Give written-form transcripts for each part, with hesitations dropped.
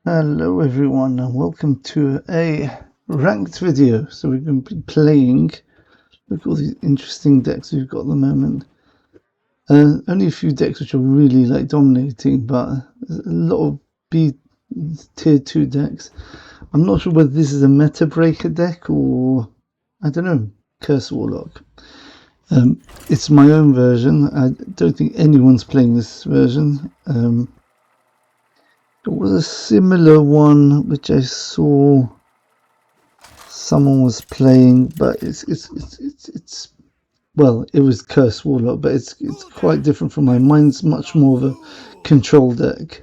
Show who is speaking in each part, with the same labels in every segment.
Speaker 1: Hello everyone and welcome to a ranked video. So we're going to be playing, look at all these interesting decks we've got at the moment. Only a few decks which are really like dominating, but there's a lot of B tier 2 decks. I'm not sure whether this is a meta breaker deck or, I don't know, Curse Warlock. It's my own version. I don't think anyone's playing this version. There was a similar one which I saw someone was playing, but it's well, it was Curse Warlock, but it's quite different from mine. Mine's much more of a control deck.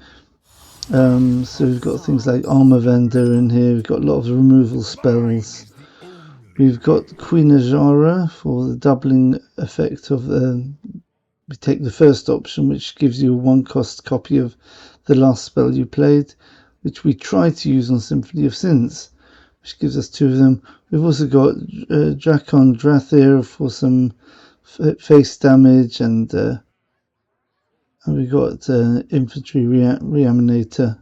Speaker 1: So we've got things like Armor Vendor in here. We've got a lot of removal spells. We've got Queen Azshara for the doubling effect of we take the first option, which gives you a 1-cost copy of the last spell you played, which we tried to use on Symphony of Sins, which gives us 2 of them. We've also got Dar'khan Drathir for some face damage, and we got Infantry Reanimator,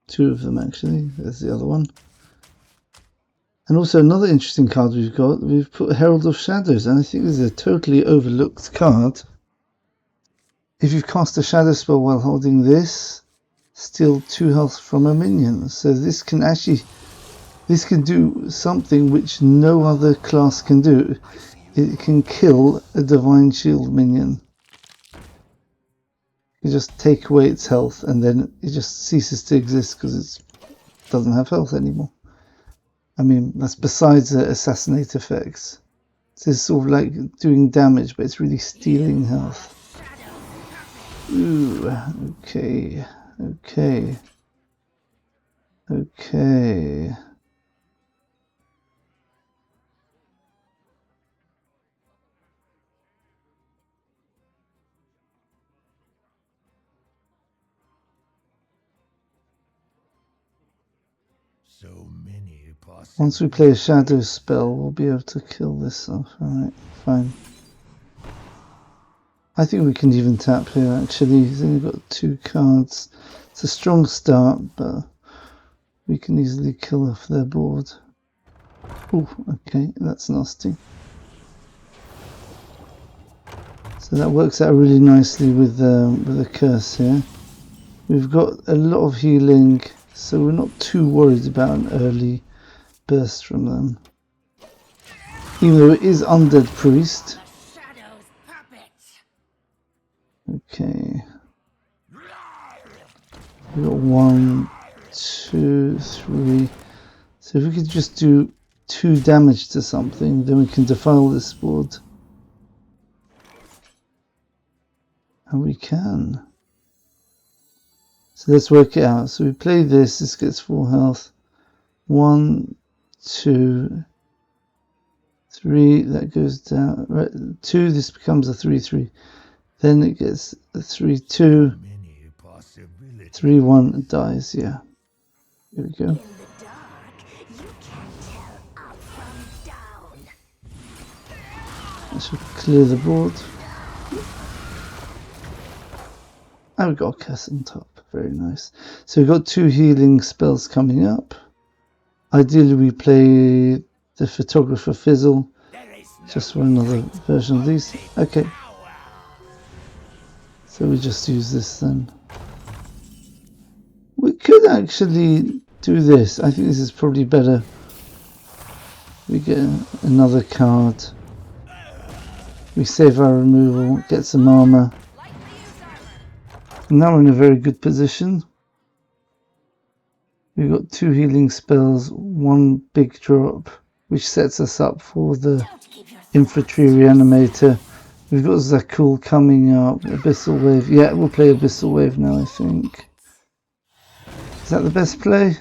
Speaker 1: 2 of them actually. There's the other one. And also another interesting card we've put Herald of Shadows, and I think this is a totally overlooked card. If you've cast a shadow spell while holding this, steal 2 health from a minion. So this can do something which no other class can do. It can kill a Divine Shield minion. You just take away its health and then it just ceases to exist because it doesn't have health anymore. I mean, that's besides the assassinate effects. This is sort of like doing damage, but it's really stealing health. Ooh, okay.
Speaker 2: So many possibilities.
Speaker 1: Once we play a shadow spell, we'll be able to kill this off. Alright, fine. I think we can even tap here actually. He's only got 2 cards. It's a strong start, but we can easily kill off their board. Oh, okay, that's nasty. So that works out really nicely with a curse here. We've got a lot of healing, so we're not too worried about an early burst from them. Even though it is Undead Priest. Okay. We've got 1, 2, 3. So if we could just do 2 damage to something, then we can defile this board. And we can. So let's work it out. So we play this, this gets 4 health. 1, 2, 3, that goes down. Right, 2, this becomes a 3-3. Then it gets a 3-2. 3-1, it dies, yeah. Here we go. I should clear the board. And we've got a curse on top. Very nice. So we've got 2 healing spells coming up. Ideally we play the Photographer Fizzle. Just for another version of these. Okay. So we just use this then. We could actually do this. I think this is probably better. We get another card. We save our removal, get some armor. Now we're in a very good position. We've got 2 healing spells, 1 big drop, which sets us up for the Infantry Reanimator. We've got Zakul coming up, Abyssal Wave. Yeah, we'll play Abyssal Wave now, I think. Is that the best play?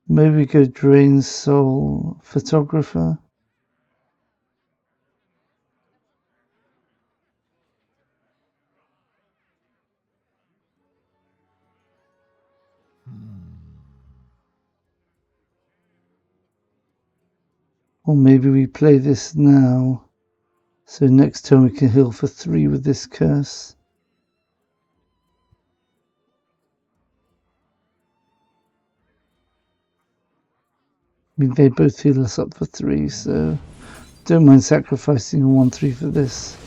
Speaker 1: Maybe go Drain Soul Photographer. Or maybe we play this now. So next turn we can heal for 3 with this curse. I mean, they both heal us up for 3, so don't mind sacrificing a 1/3 for this.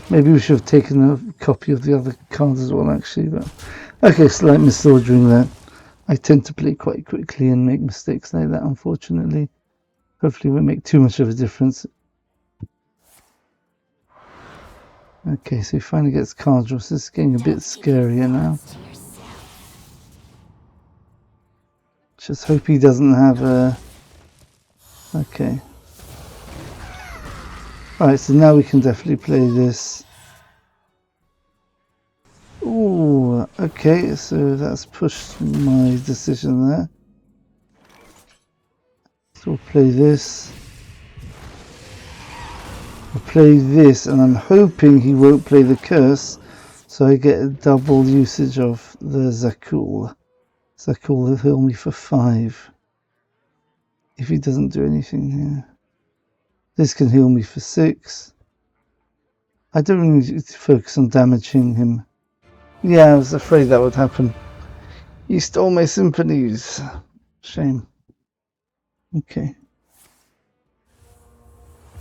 Speaker 1: Maybe we should have taken a copy of the other cards as well, actually. But okay, slight misordering there. I tend to play quite quickly and make mistakes like that, unfortunately. Hopefully it won't make too much of a difference. Okay, so he finally gets card draw. So this is getting a bit scarier now. Just hope he doesn't have a... Okay. Alright, so now we can definitely play this. Ooh, okay, so that's pushed my decision there. So we'll play this. We'll play this, and I'm hoping he won't play the curse, so I get a double usage of the Zakul. Zakul will heal me for 5. If he doesn't do anything here. This can heal me for 6. I don't really need to focus on damaging him. Yeah, I was afraid that would happen. He stole my symphonies. Shame. Okay.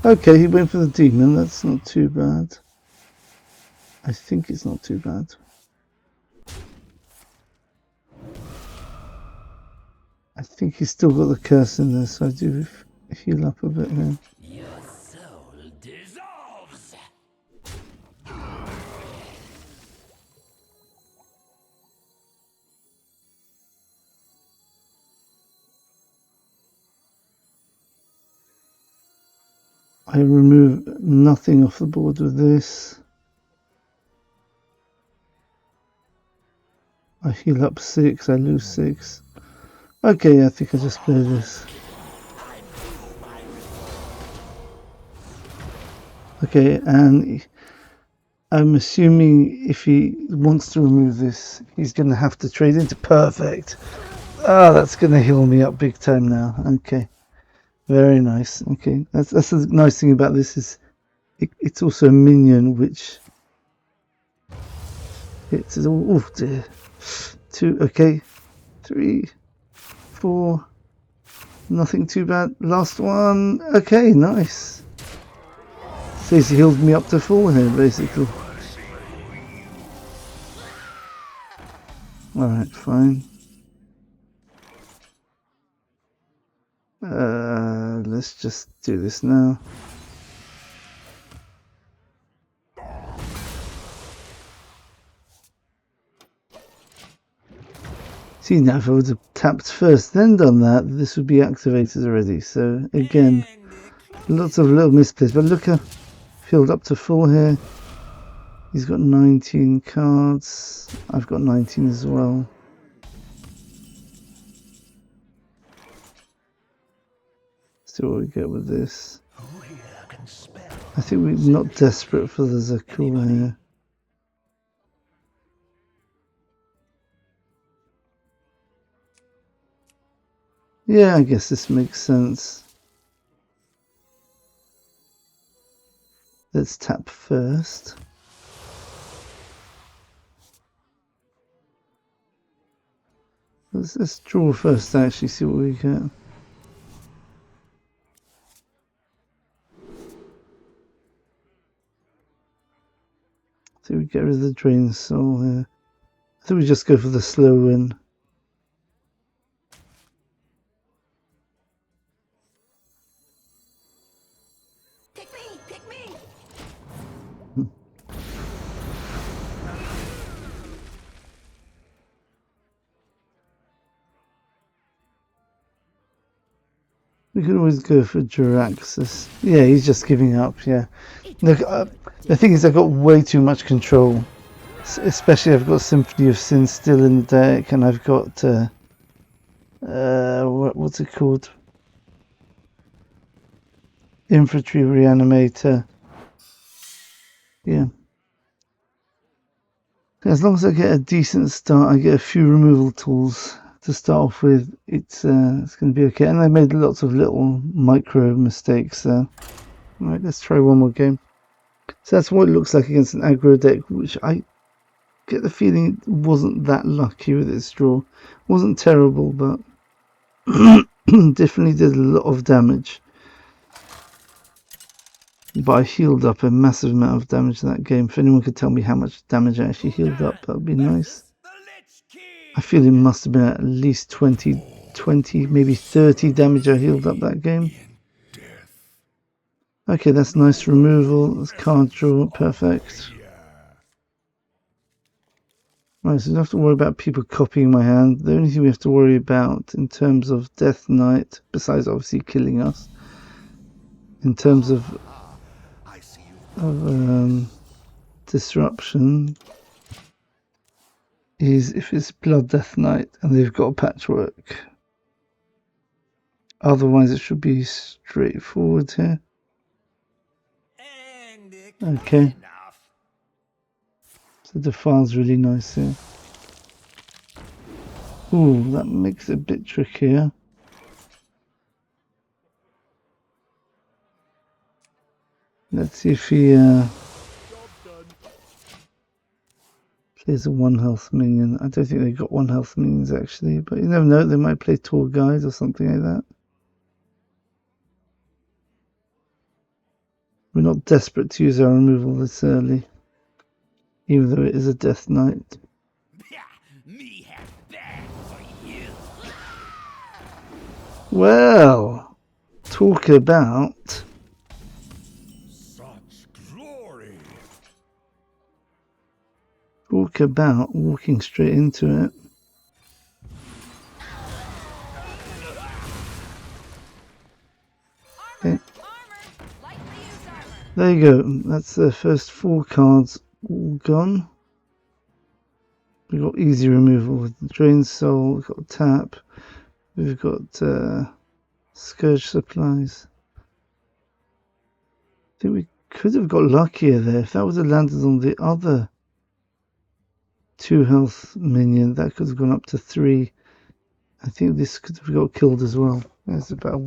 Speaker 1: Okay, he went for the demon. That's not too bad. I think it's not too bad. I think he's still got the curse in there, so I do heal up a bit here.
Speaker 2: Your soul dissolves.
Speaker 1: I remove nothing off the board with this. I heal up 6, I lose 6. Okay, I think I just play this. Okay, and I'm assuming if he wants to remove this, he's going to have to trade into perfect. Ah, that's going to heal me up big time now. Okay, very nice. Okay, that's the nice thing about this is it's also a minion which it's oh dear. 2, okay, 3, 4, nothing too bad. Last one. Okay, nice. So he's healed me up to full here, basically. Alright, fine. Let's just do this now. See, now if I would have tapped first, then done that, this would be activated already. So, again, lots of little misplays. But look, at filled up to full here. He's got 19 cards. I've got 19 as well. See what we get with this. I think we're not desperate for the Zakul here. Yeah, I guess this makes sense. Let's tap first. Let's draw first, actually, see what we get. I think we get rid of the Drain Soul here. I think we just go for the slow win.
Speaker 3: Pick me!
Speaker 1: We could always go for Jiraxis. Yeah, he's just giving up, yeah. Look, the thing is I've got way too much control. Especially I've got Symphony of Sin still in the deck, and I've got... what's it called? Infantry Reanimator. Yeah. As long as I get a decent start, I get a few removal tools to start off with, it's going to be okay. And I made lots of little micro mistakes there. All right, let's try one more game. So that's what it looks like against an aggro deck, which I get the feeling it wasn't that lucky with its draw. Wasn't terrible, but definitely did a lot of damage. But I healed up a massive amount of damage in that game. If anyone could tell me how much damage I actually healed up, that would be nice. I feel it must have been at least 20, maybe 30 damage I healed up that game. Okay, that's nice removal. That's card draw. Perfect. Right, so we don't have to worry about people copying my hand. The only thing we have to worry about in terms of Death Knight, besides obviously killing us, in terms of disruption, is if it's Blood Death Knight and they've got a patchwork. Otherwise, it should be straightforward here. Okay. So the file's really nice here. Ooh, that makes it a bit trickier. Let's see if he plays a 1 health minion. I don't think they've got 1 health minions actually, but you never know, they might play Tour Guide or something like that. We're not desperate to use our removal this early, even though it is a Death Knight. Well, talk about walking straight into it. Okay. There you go. That's the first 4 cards all gone. We've got easy removal with the Drain Soul, we've got Tap, we've got Scourge Supplies. I think we could have got luckier there. If that would have landed on the other 2 health minion, that could have gone up to 3. I think this could have got killed as well. There's about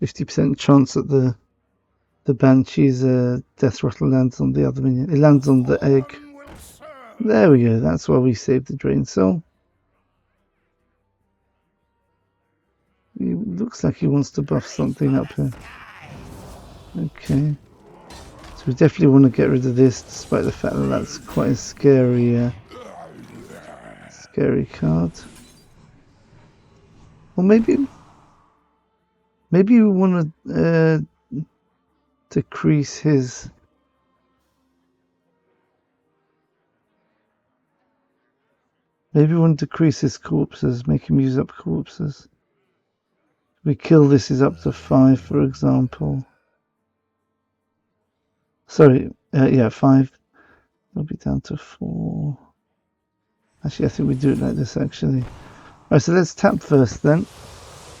Speaker 1: 50% chance that the Banshee's death rattle lands on the other minion. It lands on the egg. There we go. That's why we saved the Drain Soul. He looks like he wants to buff something up here. Okay. So we definitely want to get rid of this, despite the fact that that's quite a scary card. Or maybe we want to decrease his. Maybe we want to decrease his corpses, make him use up corpses. We kill this is up to 5, for example. Sorry, yeah, 5. It'll be down to 4. Actually, I think we do it like this, actually. Alright, so let's tap first, then.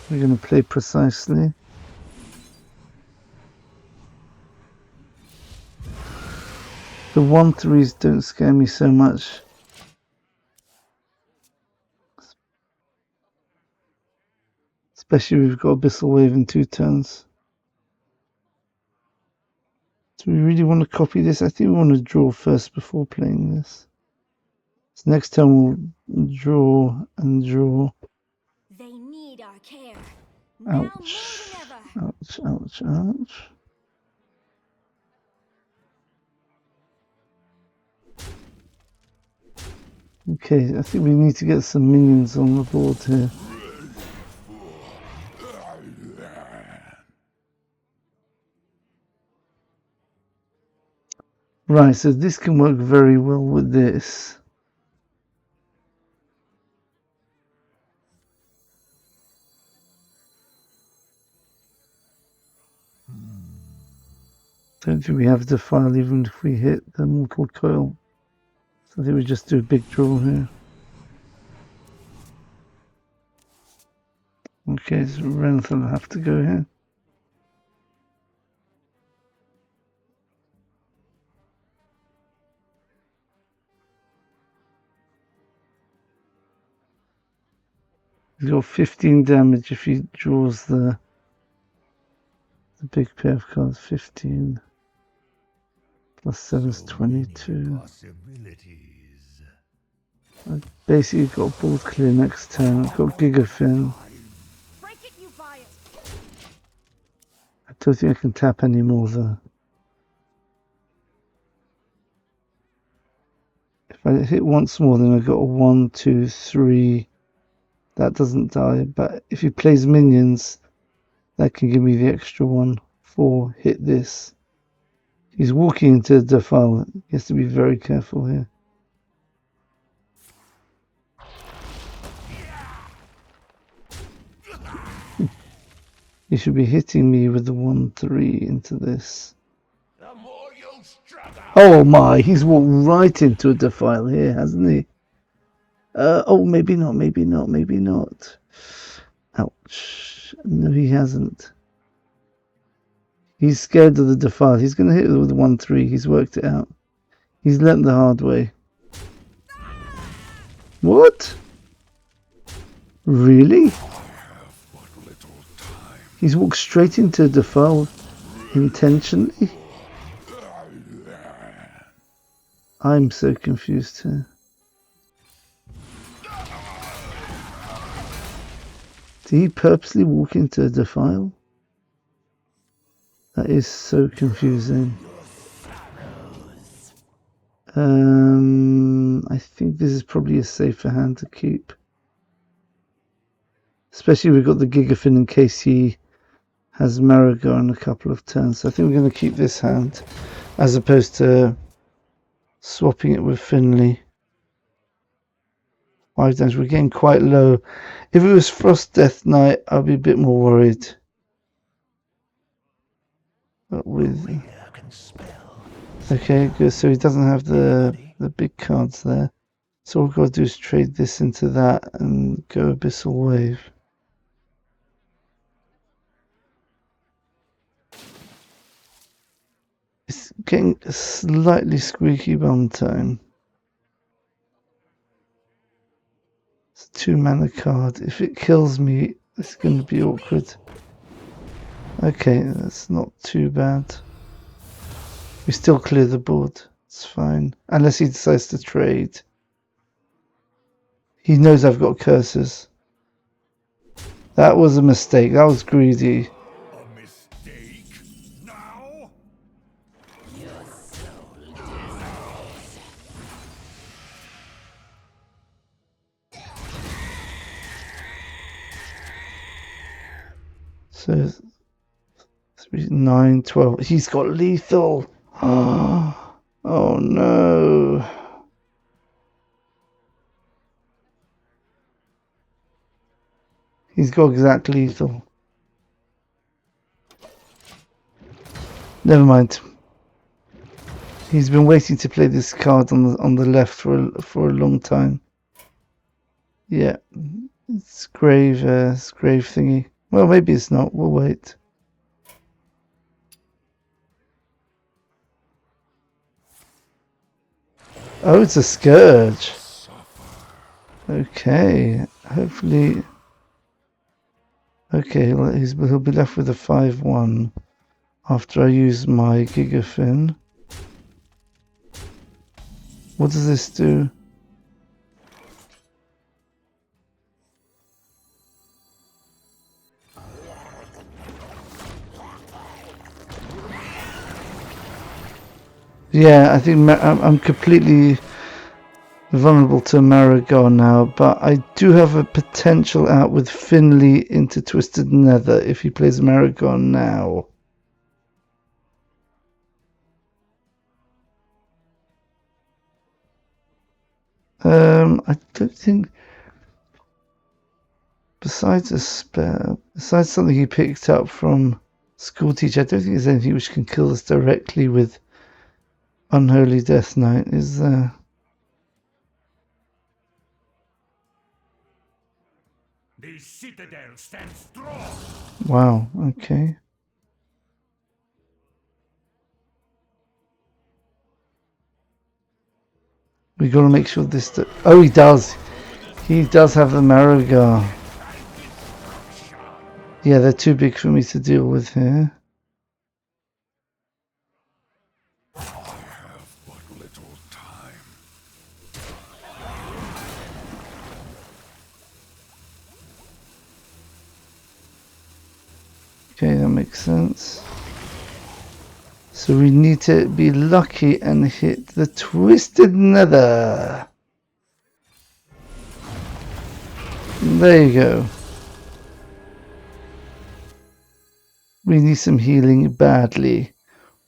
Speaker 1: We're going to play precisely. The 1/3s don't scare me so much. Especially we've got Abyssal Wave in 2 turns. Do we really want to copy this? I think we want to draw first before playing this. So next turn we'll draw and draw.
Speaker 3: They need our care.
Speaker 1: Ouch. Ouch, ouch, ouch. Okay, I think we need to get some minions on the board here. Right, so this can work very well with this. Don't think we have Defile even if we hit the Mortal Coil. So I think we just do a big draw here. Okay, so Renthal will have to go here. He's got 15 damage if he draws the big pair of cards. 15 plus 7 is 22. I basically got board clear next turn. I've got Gigafin. I don't think I can tap any more though. If I hit once more, then I've got a 1, 2, 3. That doesn't die, but if he plays minions, that can give me the extra 1, 4, hit this. He's walking into the defile. He has to be very careful here. He should be hitting me with the 1, 3 into this. Oh my, he's walked right into a defile here, hasn't he? Oh, maybe not, maybe not, maybe not. Ouch. No, he hasn't. He's scared of the defile. He's going to hit it with 1, 3. He's worked it out. He's learnt the hard way. What? Really? He's walked straight into a defile intentionally? I'm so confused here. Did he purposely walk into a defile? That is so confusing. I think this is probably a safer hand to keep. Especially we've got the Gigafin in case he has Marigar in a couple of turns. So I think we're going to keep this hand as opposed to swapping it with Finley. 5 damage. We're getting quite low. If it was Frost Death Knight, I'd be a bit more worried. But with... Okay, good. So he doesn't have the big cards there. So all we've got to do is trade this into that and go Abyssal Wave. It's getting a slightly squeaky bum time. It's a 2-mana card. If it kills me, it's going to be awkward. Okay, that's not too bad. We still clear the board. It's fine. Unless he decides to trade. He knows I've got curses. That was a mistake. That was greedy.
Speaker 2: A mistake? Now?
Speaker 1: So 3, 9, 12. He's got lethal. Oh no. He's got exact lethal. Never mind. He's been waiting to play this card on the left for a long time. Yeah, it's grave thingy. Well, maybe it's not. We'll wait. Oh, it's a Scourge. Okay, hopefully. Okay, he'll be left with a 5/1 after I use my Gigafin. What does this do? Yeah, I think I'm completely vulnerable to Marigar now, but I do have a potential out with Finley into Twisted Nether if he plays Marigar now. I don't think, besides a spell, besides something he picked up from School Teacher, I don't think there's anything which can kill us directly with Unholy Death Knight, is there?
Speaker 2: The citadel stands strong.
Speaker 1: Wow, okay. We gotta make sure this... Oh, he does! He does have the Marigar. Yeah, they're too big for me to deal with here.
Speaker 2: I have but little time.
Speaker 1: Okay, that makes sense. So we need to be lucky and hit the Twisted Nether. There you go. We need some healing badly.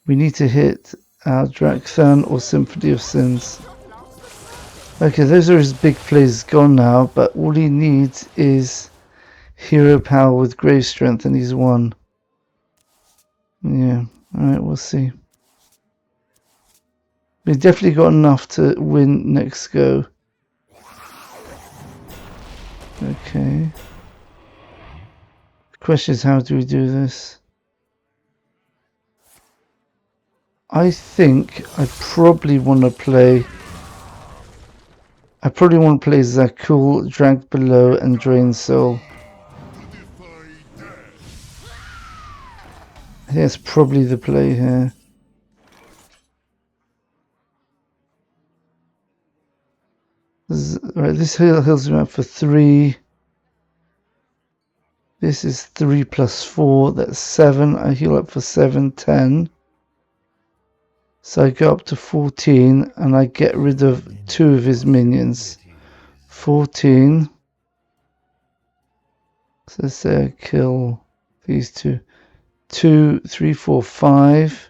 Speaker 1: We need to hit our Dar'khan or Symphony of Sins. Okay, those are his big plays gone now, but all he needs is hero power with grave strength, and he's won. Yeah, alright, we'll see. We've definitely got enough to win next go. Okay. The question is, how do we do this? I think I probably want to play Zakul, Drag Below, and Drain Soul. I think that's probably the play here. Right, this heals me up for 3. This is 3 plus 4, that's 7. I heal up for 7, 10. So I go up to 14 and I get rid of 2 of his minions. 14. So let's say I kill these 2. 2, 3, 4, 5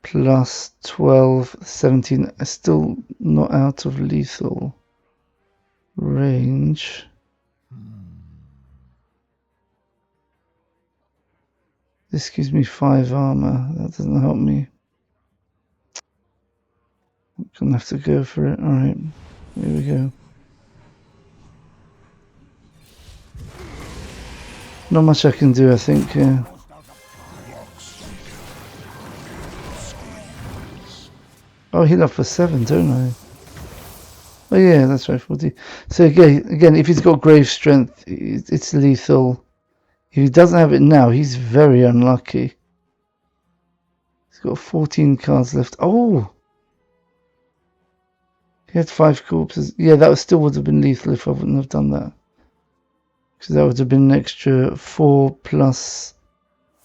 Speaker 1: plus 12, 17. I'm still not out of lethal range. This gives me 5 armor. That doesn't help me. I'm gonna have to go for it. Alright, here we go. Not much I can do, I think. Yeah. Oh, I heal up for 7, don't I? Oh yeah, that's right, 40. So again, if he's got grave strength, it's lethal. If he doesn't have it now, he's very unlucky. He's got 14 cards left. Oh! He had 5 corpses. Yeah, that still would have been lethal if I wouldn't have done that. Because that would have been an extra 4 plus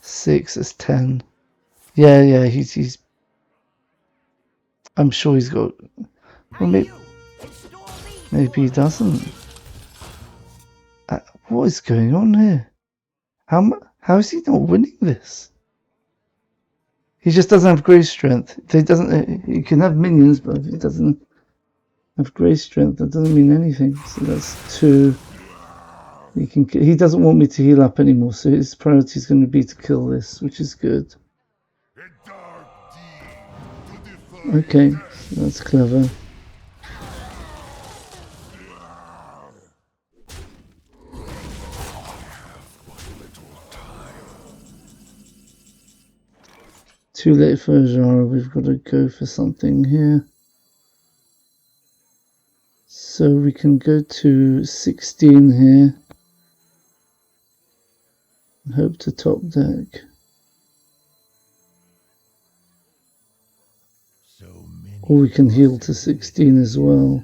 Speaker 1: 6 is 10. Yeah, he's... I'm sure he's got... Well, maybe he doesn't. What is going on here? How is he not winning this? He just doesn't have grave strength. He can have minions, but if he doesn't have grave strength, that doesn't mean anything. So that's 2. He doesn't want me to heal up anymore, so his priority is going to be to kill this, which is good. Okay, so that's clever. Too late for Azshara, we've got to go for something here. So we can go to 16 here. And hope to top deck. Or we can heal to 16 as well.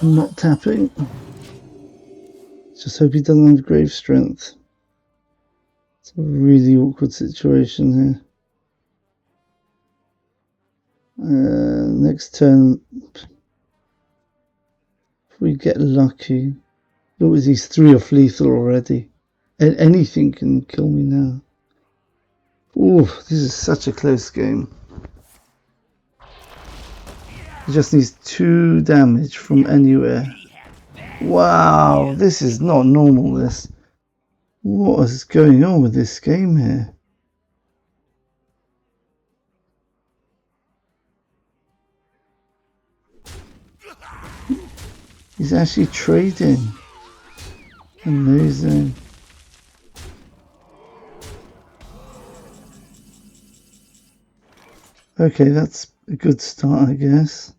Speaker 1: I'm not tapping. Just hope he doesn't have grave strength. It's a really awkward situation here. Next turn, if we get lucky. Look, he's 3 off lethal already. And anything can kill me now. Ooh, this is such a close game. He just needs 2 damage from anywhere. Wow, this is not normal, this. What is going on with this game here? He's actually trading. Amazing. Okay, that's a good start, I guess.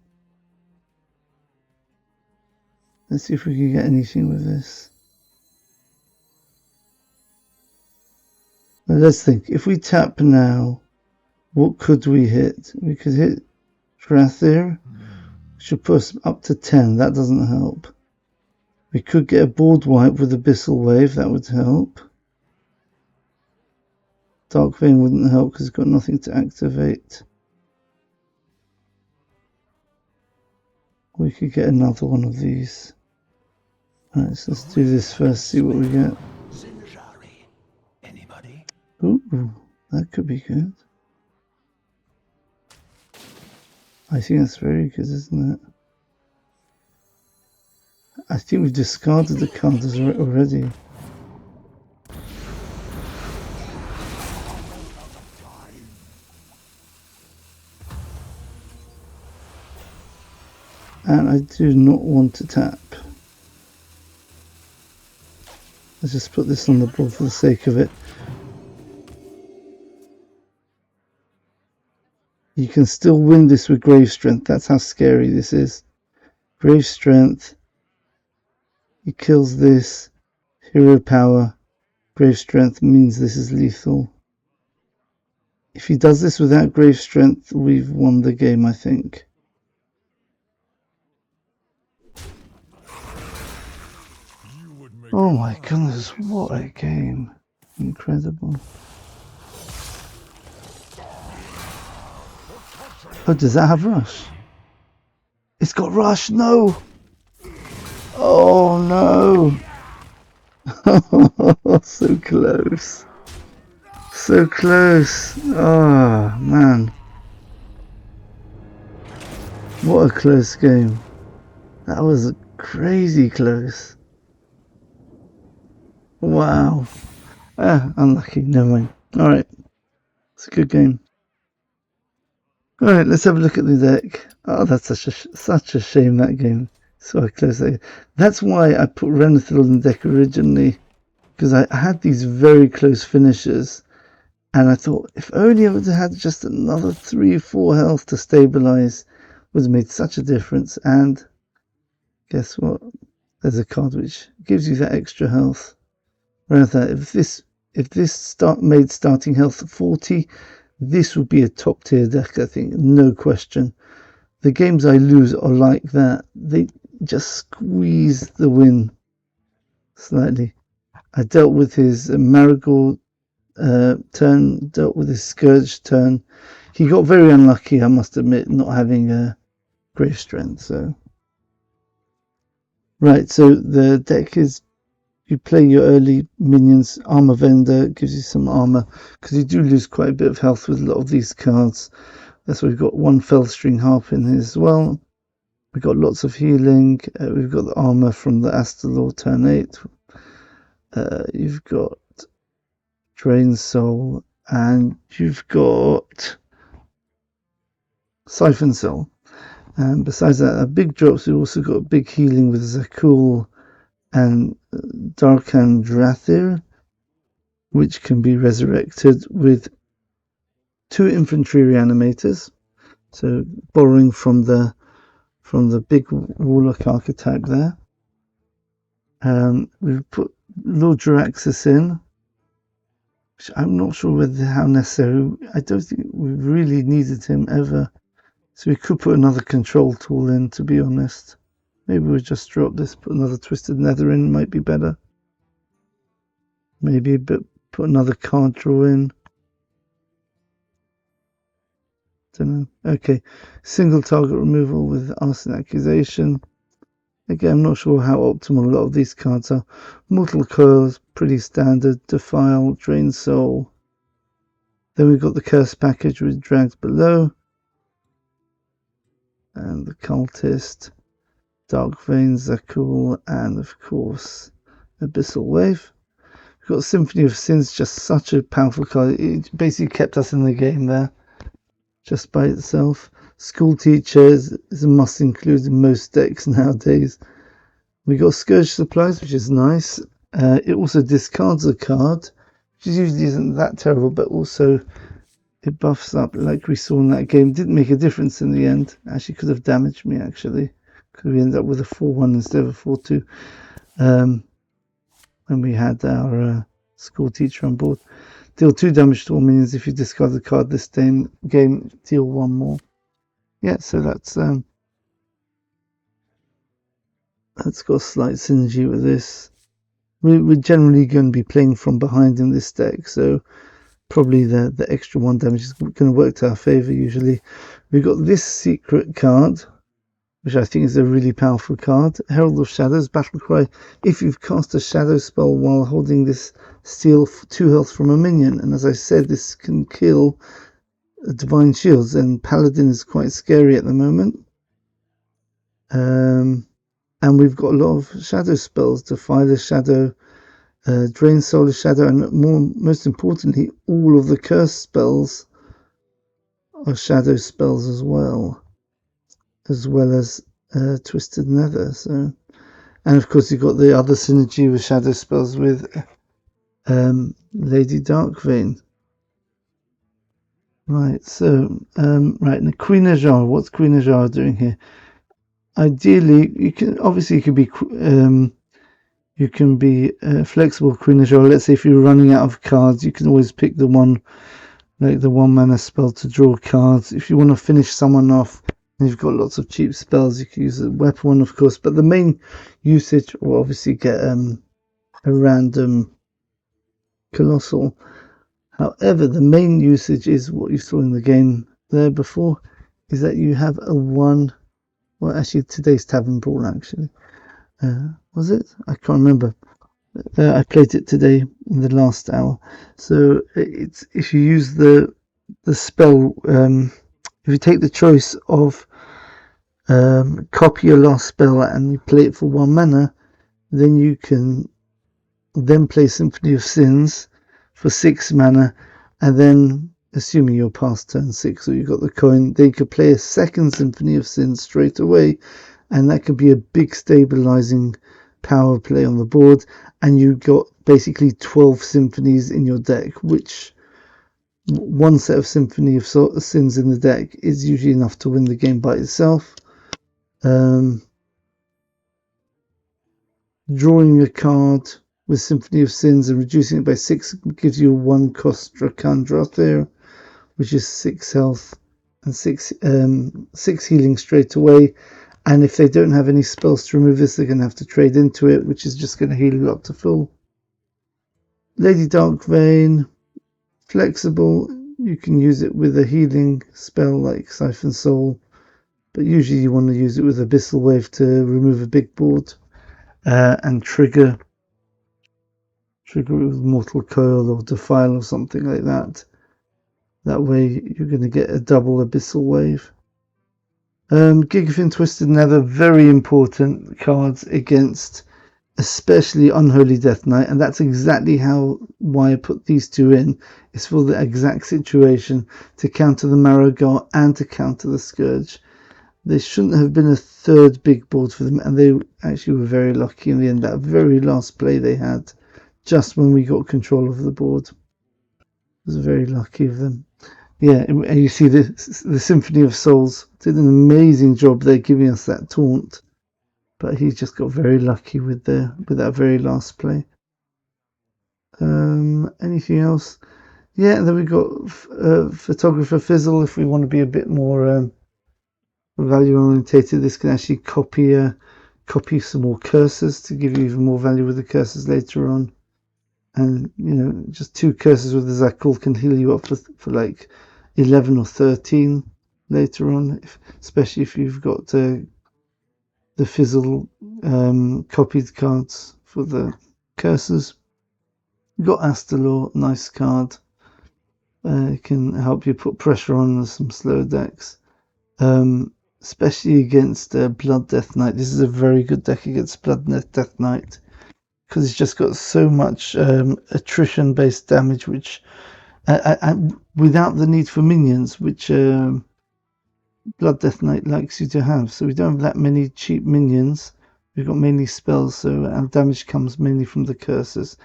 Speaker 1: Let's see if we can get anything with this. Now let's think. If we tap now, what could we hit? We could hit Drathir, which should put us up to 10. That doesn't help. We could get a board wipe with Abyssal Wave. That would help. Dark Vein wouldn't help because it's got nothing to activate. We could get another one of these. Alright, so let's do this first, see what we get.
Speaker 2: Anybody?
Speaker 1: Ooh, that could be good. I think that's very good, isn't it? I think we've discarded the cards already. And I do not want to tap. Let's just put this on the board for the sake of it. You can still win this with Grave Strength. That's how scary this is. Grave Strength. He kills this. Hero Power. Grave Strength means this is lethal. If he does this without Grave Strength, we've won the game, I think. Oh my goodness, what a game. Incredible. Oh, does that have Rush? It's got Rush, no! Oh no! So close. So close. Oh man. What a close game. That was crazy close. Wow. Unlucky, never mind. Alright. It's a good game. Alright, let's have a look at the deck. Oh, that's such a shame, that game. So close. That's why I put Renathal in the deck originally. Because I had these very close finishes. And I thought, if only I would have had just another 3 or 4 health to stabilize, would have made such a difference. And guess what? There's a card which gives you that extra health. If this made starting health 40, this would be a top tier deck, I think, no question. The games I lose are like that. They just squeeze the win slightly. I dealt with his Marigold turn, dealt with his Scourge turn. He got very unlucky, I must admit, not having a Grave Strength. So, right, so the deck is, you play your early minions. Armor Vendor gives you some armor, because you do lose quite a bit of health with a lot of these cards. That's why we've got 1 Felstring Harp in here as well. We've got lots of healing. We've got the armor from the Astalor turn 8. You've got Drain Soul, and you've got Siphon Soul. And besides that, big drops, we've also got big healing with Zakul and Dar'khan Drathir, which can be resurrected with 2 infantry reanimators. So borrowing from the big Warlock archetype there. We've put Lord Jaraxxus in, which I'm not sure how necessary. I don't think we've really needed him ever. So we could put another control tool in, to be honest. Maybe we'll just drop this, put another Twisted Nether in, might be better. Maybe put another card draw in. Don't know. Okay, single target removal with Arson Accusation. Again, I'm not sure how optimal a lot of these cards are. Mortal Coils, pretty standard. Defile, Drain Soul. Then we've got the Curse package with Dragged Below. And the Cultist, Dark Vein, Zakul, and of course, Abyssal Wave. We've got Symphony of Sins, just such a powerful card. It basically kept us in the game there, just by itself. School Teacher is a must include in most decks nowadays. We got Scourge Supplies, which is nice. It also discards a card, which usually isn't that terrible, but also it buffs up, like we saw in that game. Didn't make a difference in the end. Actually, could have damaged me, actually. Could we end up with a 4-1 instead of a 4-2 when we had our school teacher on board. Deal 2 damage to all minions if you discard a card this game. Deal 1 more. Yeah, so that's got a slight synergy with this. We're generally going to be playing from behind in this deck, so probably the extra 1 damage is going to work to our favour usually. We've got this secret card, which I think is a really powerful card. Herald of Shadows, Battlecry. If you've cast a shadow spell while holding this, steal 2 health from a minion. And as I said, this can kill Divine Shields, and Paladin is quite scary at the moment. And we've got a lot of shadow spells. Defy the Shadow, Drain Solar Shadow, and most importantly, all of the curse spells are shadow spells as well as Twisted Nether. So, and of course you've got the other synergy with shadow spells with Lady Darkvein. Right, so right, now Queen Azshara. What's Queen Azshara doing here? Ideally, you can be flexible Queen Azshara. Let's say if you're running out of cards, you can always pick the one, like the 1 mana spell to draw cards. If you want to finish someone off and you've got lots of cheap spells, you can use a weapon one, of course. But the main usage will obviously get a random colossal. However, the main usage is what you saw in the game there before, is that you have a 1. Well, actually, today's Tavern Brawl, actually. Was it? I can't remember. I played it today in the last hour. So it's if you use the spell, if you take the choice of copy your last spell and you play it for 1 mana, then you can then play Symphony of Sins for 6 mana, and then, assuming you're past turn 6 or you got the coin, they could play a second Symphony of Sins straight away, and that could be a big stabilizing power play on the board, and you got basically 12 symphonies in your deck, which 1 set of Symphony of Sins in the deck is usually enough to win the game by itself. Drawing a card with Symphony of Sins and reducing it by 6 gives you a 1 cost Dar'khan Drathir, which is 6 health and 6 healing straight away. And if they don't have any spells to remove this, they're going to have to trade into it, which is just going to heal you up to full. Lady Darkvein, flexible. You can use it with a healing spell like Siphon Soul, but usually you want to use it with Abyssal Wave to remove a big board and trigger it with Mortal Coil or Defile or something like that. That way you're going to get a double Abyssal Wave. Gigafin Twisted Nether, very important cards against especially Unholy Death Knight, and that's exactly why I put these 2 in. It's for the exact situation, to counter the Marrow and to counter the Scourge. There shouldn't have been a 3rd big board for them, and they actually were very lucky in the end. That very last play they had, just when we got control of the board, it was very lucky of them. Yeah, and you see the Symphony of Souls did an amazing job there giving us that taunt, but he just got very lucky with that very last play. Anything else? Yeah, then we got Photographer Fizzle. If we want to be a bit more value orientated, this can actually copy some more curses to give you even more value with the curses later on. And just 2 curses with the Zakul can heal you up for like 11 or 13 later on, especially if you've got the Fizzle copied cards for the curses. You've got Astalor, nice card. It can help you put pressure on some slow decks, especially against Blood Death Knight. This is a very good deck against Blood Death Knight because it's just got so much attrition based damage, which without the need for minions, which Blood Death Knight likes you to have. So we don't have that many cheap minions, We've got mainly spells, so our damage comes mainly from the curses.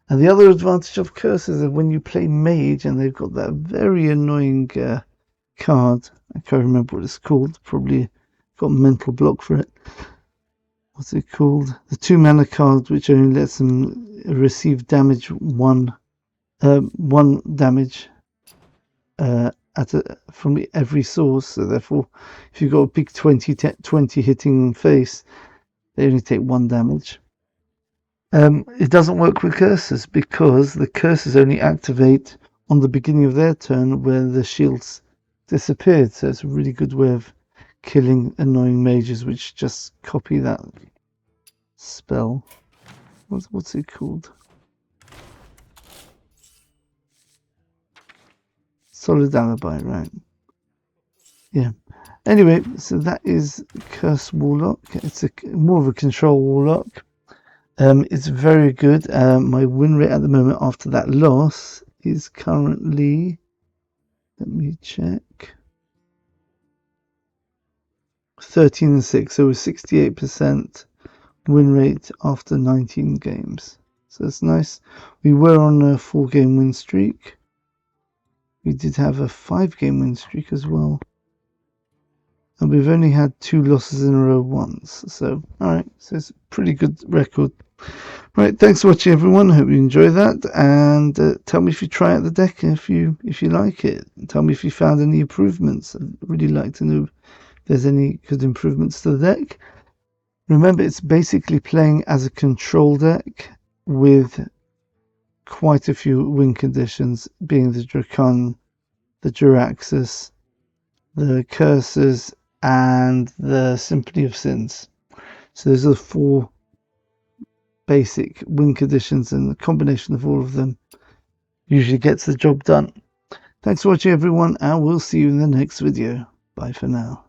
Speaker 1: And the other advantage of curses is when you play mage, and they've got that very annoying card. I can't remember what it's called. Probably got a mental block for it. What's it called? The 2-mana card, which only lets them receive damage one damage from every source. So therefore, if you've got a big 20 hitting face, they only take 1 damage. It doesn't work with curses because the curses only activate on the beginning of their turn where the shields disappeared. So it's a really good way of killing annoying mages which just copy that spell. What's it called? Solid Alibi, right? Yeah. Anyway, so that is Curse Warlock. It's more of a control warlock. It's very good. My win rate at the moment after that loss is currently, let me check, 13-6. So 68% win rate after 19 games. So it's nice. We were on a 4-game win streak. We did have a 5-game win streak as well. And we've only had 2 losses in a row once. So, alright, so it's a pretty good record. Right, thanks for watching, everyone. Hope you enjoy that. And tell me if you try out the deck, if you like it. Tell me if you found any improvements. I'd really like to know if there's any good improvements to the deck. Remember, it's basically playing as a control deck with quite a few win conditions, being the Dar'khan, the Jaraxxus, the Curses, and the Symphony of Sins. So those are the 4 basic win conditions, and the combination of all of them usually gets the job done. Thanks for watching, everyone, and we'll see you in the next video. Bye for now.